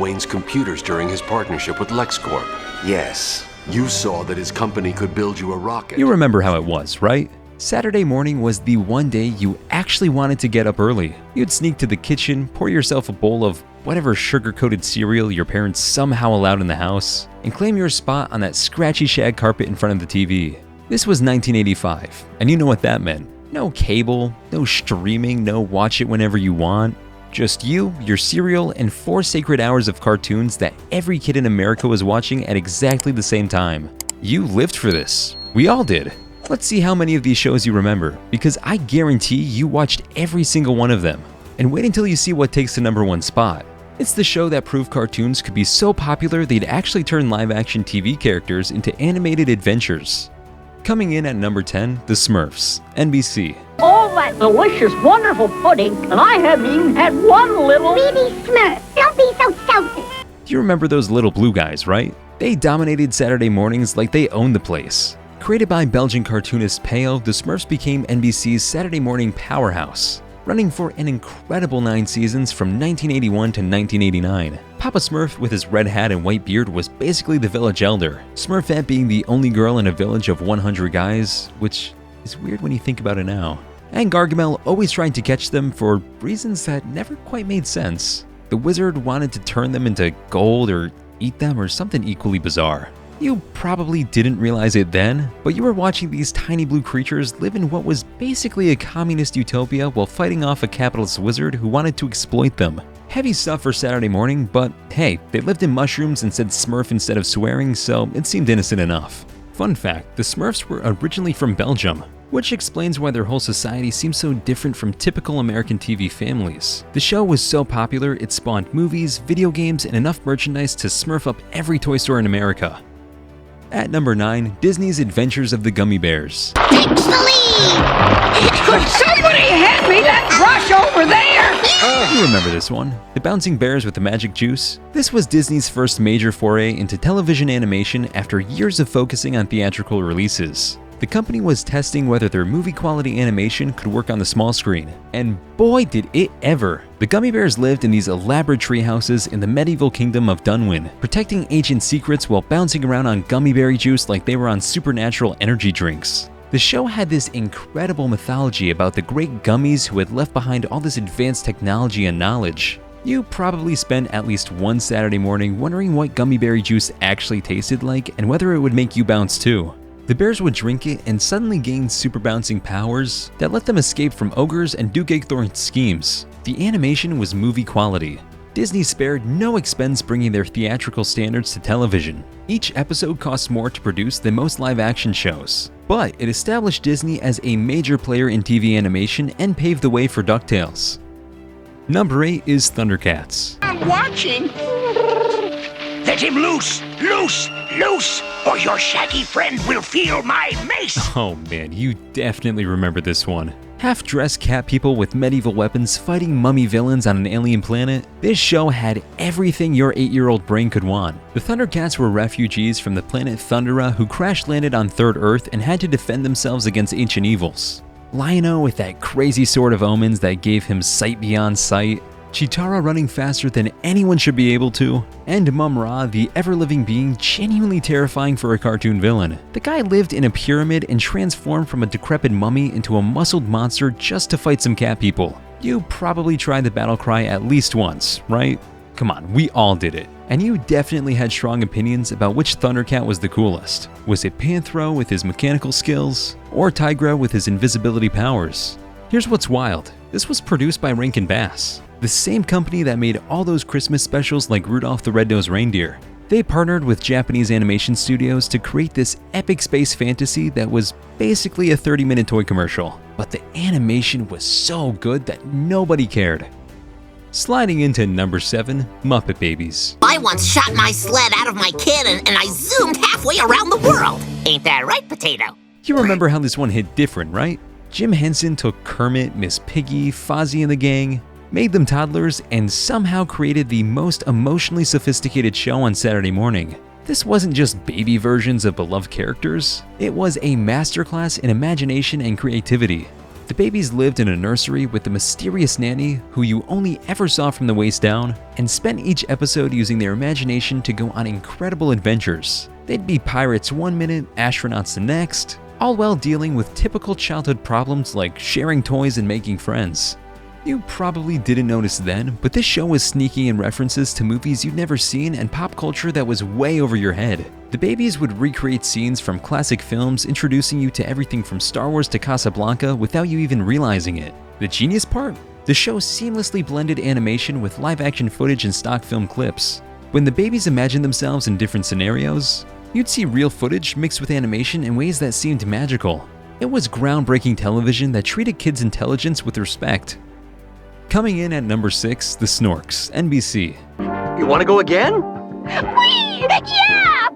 Wayne's computers during his partnership with LexCorp. Yes. You saw that his company could build you a rocket. You remember how it was, right? Saturday morning was the one day you actually wanted to get up early. You'd sneak to the kitchen, pour yourself a bowl of whatever sugar-coated cereal your parents somehow allowed in the house, and claim your spot on that scratchy shag carpet in front of the TV. This was 1985, and you know what that meant. No cable, no streaming, no watch it whenever you want. Just you, your cereal, and 4 sacred hours of cartoons that every kid in America was watching at exactly the same time. You lived for this. We all did. Let's see how many of these shows you remember, because I guarantee you watched every single one of them. And wait until you see what takes the #1 spot. It's the show that proved cartoons could be so popular they'd actually turn live-action TV characters into animated adventures. Coming in at number 10, The Smurfs, NBC. All that delicious, wonderful pudding, and I haven't even had one little... Baby Smurf, don't be so selfish. You remember those little blue guys, right? They dominated Saturday mornings like they owned the place. Created by Belgian cartoonist Peo, the Smurfs became NBC's Saturday morning powerhouse, running for an incredible 9 seasons from 1981 to 1989. Papa Smurf with his red hat and white beard was basically the village elder, Smurfette being the only girl in a village of 100 guys, which is weird when you think about it now. And Gargamel always trying to catch them for reasons that never quite made sense. The wizard wanted to turn them into gold or eat them or something equally bizarre. You probably didn't realize it then, but you were watching these tiny blue creatures live in what was basically a communist utopia while fighting off a capitalist wizard who wanted to exploit them. Heavy stuff for Saturday morning, but hey, they lived in mushrooms and said Smurf instead of swearing, so it seemed innocent enough. Fun fact, the Smurfs were originally from Belgium, which explains why their whole society seems so different from typical American TV families. The show was so popular, it spawned movies, video games, and enough merchandise to Smurf up every toy store in America. At number 9, Disney's Adventures of the Gummi Bears. Take the lead! Could somebody hand me that brush over there? You remember this one, the bouncing bears with the magic juice? This was Disney's first major foray into television animation after years of focusing on theatrical releases. The company was testing whether their movie-quality animation could work on the small screen, and boy did it ever! The Gummi Bears lived in these elaborate tree houses in the medieval kingdom of Dunwin, protecting ancient secrets while bouncing around on gummy berry juice like they were on supernatural energy drinks. The show had this incredible mythology about the great gummies who had left behind all this advanced technology and knowledge. You probably spent at least one Saturday morning wondering what gummy berry juice actually tasted like and whether it would make you bounce too. The bears would drink it and suddenly gain super bouncing powers that let them escape from ogres and Duke Egthorn's schemes. The animation was movie quality. Disney spared no expense bringing their theatrical standards to television. Each episode cost more to produce than most live-action shows, but it established Disney as a major player in TV animation and paved the way for DuckTales. Number 8 is ThunderCats. I'm watching. Let him loose! Loose! Loose! Or your shaggy friend will feel my mace! Oh man, you definitely remember this one. Half-dressed cat people with medieval weapons fighting mummy villains on an alien planet, this show had everything your 8-year-old brain could want. The ThunderCats were refugees from the planet Thundera who crash-landed on Third Earth and had to defend themselves against ancient evils. Lion-O with that crazy sword of omens that gave him sight beyond sight, Chitara running faster than anyone should be able to, and Mum-Ra, the ever-living being genuinely terrifying for a cartoon villain. The guy lived in a pyramid and transformed from a decrepit mummy into a muscled monster just to fight some cat people. You probably tried the battle cry at least once, right? Come on, we all did it. And you definitely had strong opinions about which ThunderCat was the coolest. Was it Panthro with his mechanical skills, or Tigra with his invisibility powers? Here's what's wild. This was produced by Rankin Bass, the same company that made all those Christmas specials like Rudolph the Red-Nosed Reindeer. They partnered with Japanese animation studios to create this epic space fantasy that was basically a 30-minute toy commercial. But the animation was so good that nobody cared. Sliding into number 7, Muppet Babies. I once shot my sled out of my cannon and I zoomed halfway around the world. Ain't that right, Potato? You remember how this one hit different, right? Jim Henson took Kermit, Miss Piggy, Fozzie and the gang, made them toddlers, and somehow created the most emotionally sophisticated show on Saturday morning. This wasn't just baby versions of beloved characters, it was a masterclass in imagination and creativity. The babies lived in a nursery with a mysterious nanny who you only ever saw from the waist down, and spent each episode using their imagination to go on incredible adventures. They'd be pirates one minute, astronauts the next, all while dealing with typical childhood problems like sharing toys and making friends. You probably didn't notice then, but this show was sneaking in references to movies you'd never seen and pop culture that was way over your head. The babies would recreate scenes from classic films, introducing you to everything from Star Wars to Casablanca without you even realizing it. The genius part? The show seamlessly blended animation with live-action footage and stock film clips. When the babies imagined themselves in different scenarios, you'd see real footage mixed with animation in ways that seemed magical. It was groundbreaking television that treated kids' intelligence with respect. Coming in at number 6, the Snorks, NBC. You want to go again? Whee! Yeah!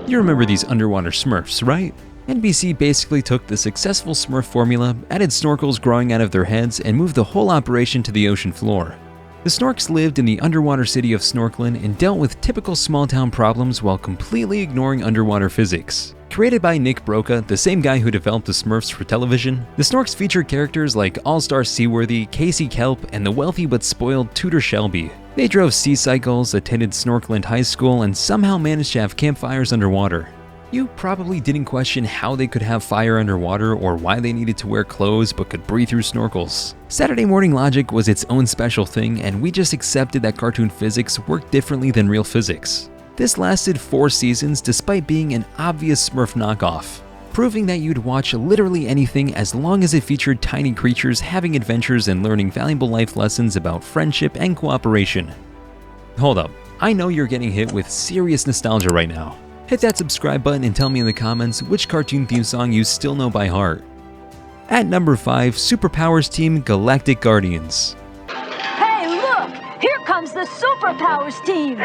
You remember these underwater Smurfs, right? NBC basically took the successful Smurf formula, added snorkels growing out of their heads, and moved the whole operation to the ocean floor. The Snorks lived in the underwater city of Snorkeland and dealt with typical small-town problems while completely ignoring underwater physics. Created by Nick Broca, the same guy who developed the Smurfs for television, the Snorks featured characters like All-Star Seaworthy, Casey Kelp, and the wealthy but spoiled Tudor Shelby. They drove sea cycles, attended Snorkeland High School, and somehow managed to have campfires underwater. You probably didn't question how they could have fire underwater or why they needed to wear clothes but could breathe through snorkels. Saturday morning logic was its own special thing, and we just accepted that cartoon physics worked differently than real physics. This lasted 4 seasons despite being an obvious Smurf knockoff, proving that you'd watch literally anything as long as it featured tiny creatures having adventures and learning valuable life lessons about friendship and cooperation. Hold up, I know you're getting hit with serious nostalgia right now. Hit that subscribe button and tell me in the comments which cartoon theme song you still know by heart. At number 5, Superpowers Team Galactic Guardians. Hey, look! Here comes the Superpowers team!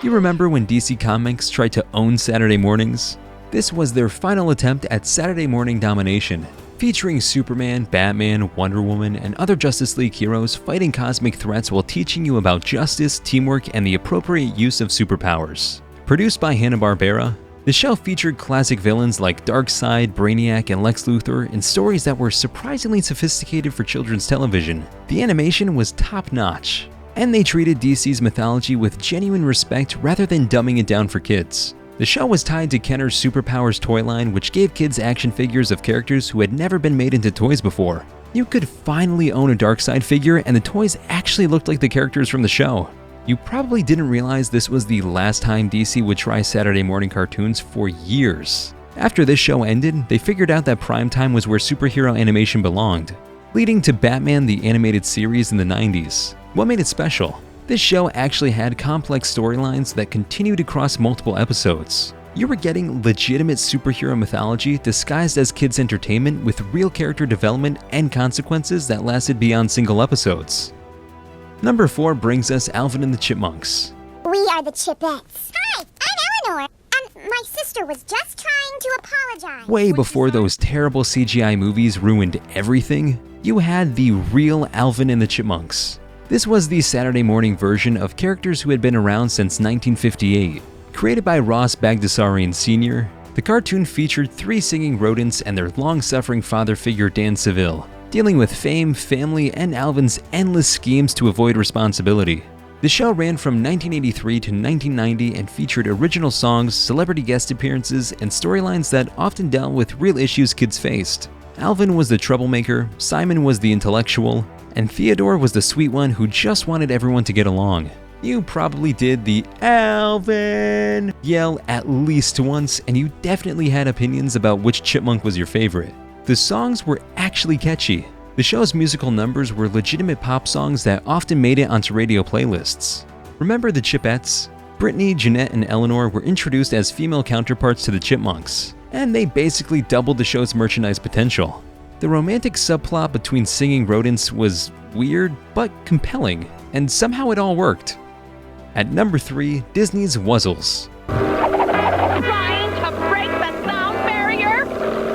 You remember when DC Comics tried to own Saturday mornings? This was their final attempt at Saturday morning domination, featuring Superman, Batman, Wonder Woman, and other Justice League heroes fighting cosmic threats while teaching you about justice, teamwork, and the appropriate use of superpowers. Produced by Hanna-Barbera, the show featured classic villains like Darkseid, Brainiac, and Lex Luthor in stories that were surprisingly sophisticated for children's television. The animation was top-notch, and they treated DC's mythology with genuine respect rather than dumbing it down for kids. The show was tied to Kenner's Superpowers toy line, which gave kids action figures of characters who had never been made into toys before. You could finally own a Darkseid figure, and the toys actually looked like the characters from the show. You probably didn't realize this was the last time DC would try Saturday morning cartoons for years. After this show ended, they figured out that primetime was where superhero animation belonged, leading to Batman the Animated Series in the 90s. What made it special? This show actually had complex storylines that continued across multiple episodes. You were getting legitimate superhero mythology disguised as kids' entertainment with real character development and consequences that lasted beyond single episodes. Number 4 brings us Alvin and the Chipmunks. We are the Chipettes. Hi, I'm Eleanor. My sister was just trying to apologize. Way before those terrible CGI movies ruined everything, you had the real Alvin and the Chipmunks. This was the Saturday morning version of characters who had been around since 1958. Created by Ross Bagdasarian Sr., the cartoon featured 3 singing rodents and their long-suffering father figure Dan Seville, dealing with fame, family, and Alvin's endless schemes to avoid responsibility. The show ran from 1983 to 1990 and featured original songs, celebrity guest appearances, and storylines that often dealt with real issues kids faced. Alvin was the troublemaker, Simon was the intellectual, and Theodore was the sweet one who just wanted everyone to get along. You probably did the Alvin yell at least once, and you definitely had opinions about which chipmunk was your favorite. The songs were actually catchy. The show's musical numbers were legitimate pop songs that often made it onto radio playlists. Remember the Chipettes? Brittany, Jeanette, and Eleanor were introduced as female counterparts to the Chipmunks, and they basically doubled the show's merchandise potential. The romantic subplot between singing rodents was weird but compelling, and somehow it all worked. At number 3, Disney's Wuzzles. Trying to break the sound barrier?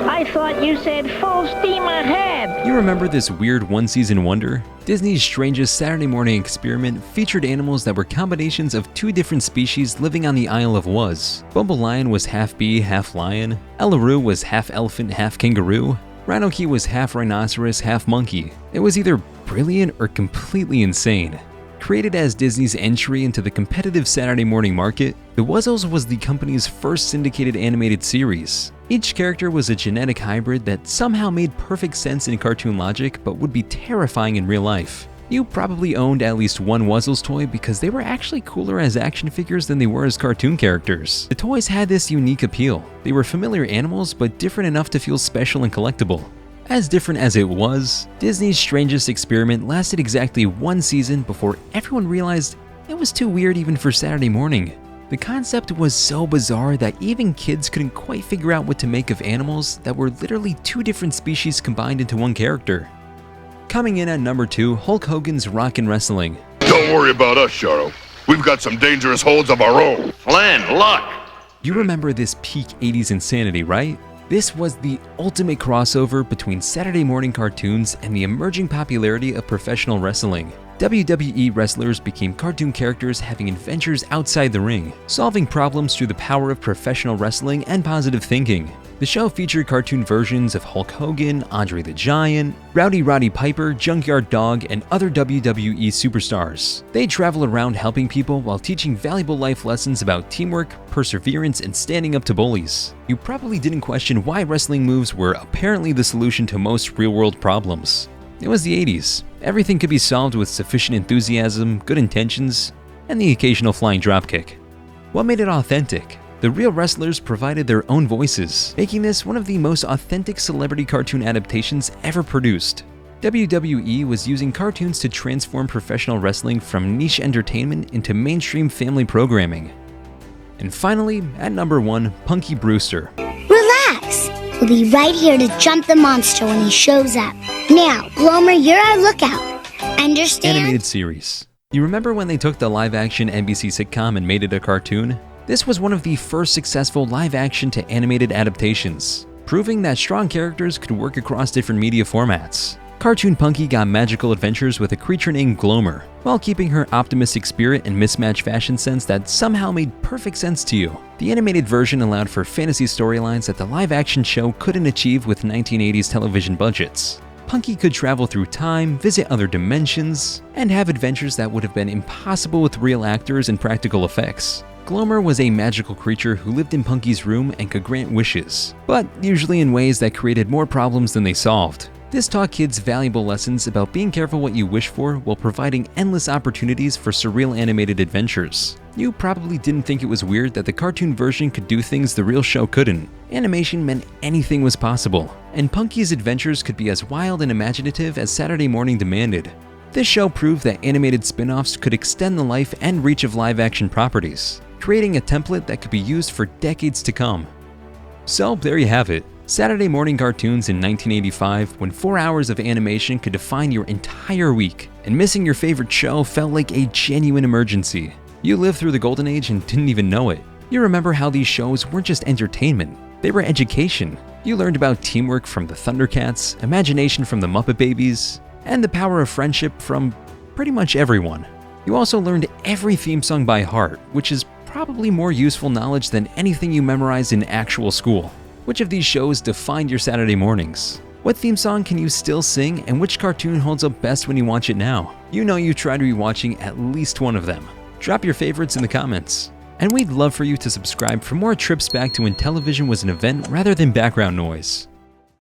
I thought you said full steam ahead. You remember this weird one-season wonder? Disney's strangest Saturday morning experiment featured animals that were combinations of two different species living on the Isle of Wuz. Bumbleline was half bee, half lion. Ellaroo was half elephant, half kangaroo. Rhino Key was half rhinoceros, half monkey. It was either brilliant or completely insane. Created as Disney's entry into the competitive Saturday morning market, the Wuzzles was the company's first syndicated animated series. Each character was a genetic hybrid that somehow made perfect sense in cartoon logic but would be terrifying in real life. You probably owned at least one Wuzzles toy because they were actually cooler as action figures than they were as cartoon characters. The toys had this unique appeal. They were familiar animals but different enough to feel special and collectible. As different as it was, Disney's strangest experiment lasted exactly one season before everyone realized it was too weird even for Saturday morning. The concept was so bizarre that even kids couldn't quite figure out what to make of animals that were literally two different species combined into one character. Coming in at number 2, Hulk Hogan's Rockin' Wrestling. Don't worry about us, Sharo. We've got some dangerous holds of our own. Flynn, look! You remember this peak 80s insanity, right? This was the ultimate crossover between Saturday morning cartoons and the emerging popularity of professional wrestling. WWE wrestlers became cartoon characters having adventures outside the ring, solving problems through the power of professional wrestling and positive thinking. The show featured cartoon versions of Hulk Hogan, Andre the Giant, Rowdy Roddy Piper, Junkyard Dog, and other WWE superstars. They travel around helping people while teaching valuable life lessons about teamwork, perseverance, and standing up to bullies. You probably didn't question why wrestling moves were apparently the solution to most real-world problems. It was the 80s. Everything could be solved with sufficient enthusiasm, good intentions, and the occasional flying dropkick. What made it authentic? The real wrestlers provided their own voices, making this one of the most authentic celebrity cartoon adaptations ever produced. WWE was using cartoons to transform professional wrestling from niche entertainment into mainstream family programming. And finally, at number 1, Punky Brewster. Relax. We'll be right here to jump the monster when he shows up. Now, Glomer, you're our lookout. Understand? Animated series. You remember when they took the live-action NBC sitcom and made it a cartoon? This was one of the first successful live-action to animated adaptations, proving that strong characters could work across different media formats. Cartoon Punky got magical adventures with a creature named Glomer, while keeping her optimistic spirit and mismatched fashion sense that somehow made perfect sense to you. The animated version allowed for fantasy storylines that the live-action show couldn't achieve with 1980s television budgets. Punky could travel through time, visit other dimensions, and have adventures that would have been impossible with real actors and practical effects. Glomer was a magical creature who lived in Punky's room and could grant wishes, but usually in ways that created more problems than they solved. This taught kids valuable lessons about being careful what you wish for while providing endless opportunities for surreal animated adventures. You probably didn't think it was weird that the cartoon version could do things the real show couldn't. Animation meant anything was possible, and Punky's adventures could be as wild and imaginative as Saturday morning demanded. This show proved that animated spin-offs could extend the life and reach of live-action properties, creating a template that could be used for decades to come. So there you have it. Saturday morning cartoons in 1985, when 4 hours of animation could define your entire week, and missing your favorite show felt like a genuine emergency. You lived through the golden age and didn't even know it. You remember how these shows weren't just entertainment, they were education. You learned about teamwork from the ThunderCats, imagination from the Muppet Babies, and the power of friendship from pretty much everyone. You also learned every theme song by heart, which is probably more useful knowledge than anything you memorized in actual school. Which of these shows defined your Saturday mornings? What theme song can you still sing, and which cartoon holds up best when you watch it now? You know you try to be watching at least one of them. Drop your favorites in the comments. And we'd love for you to subscribe for more trips back to when television was an event rather than background noise.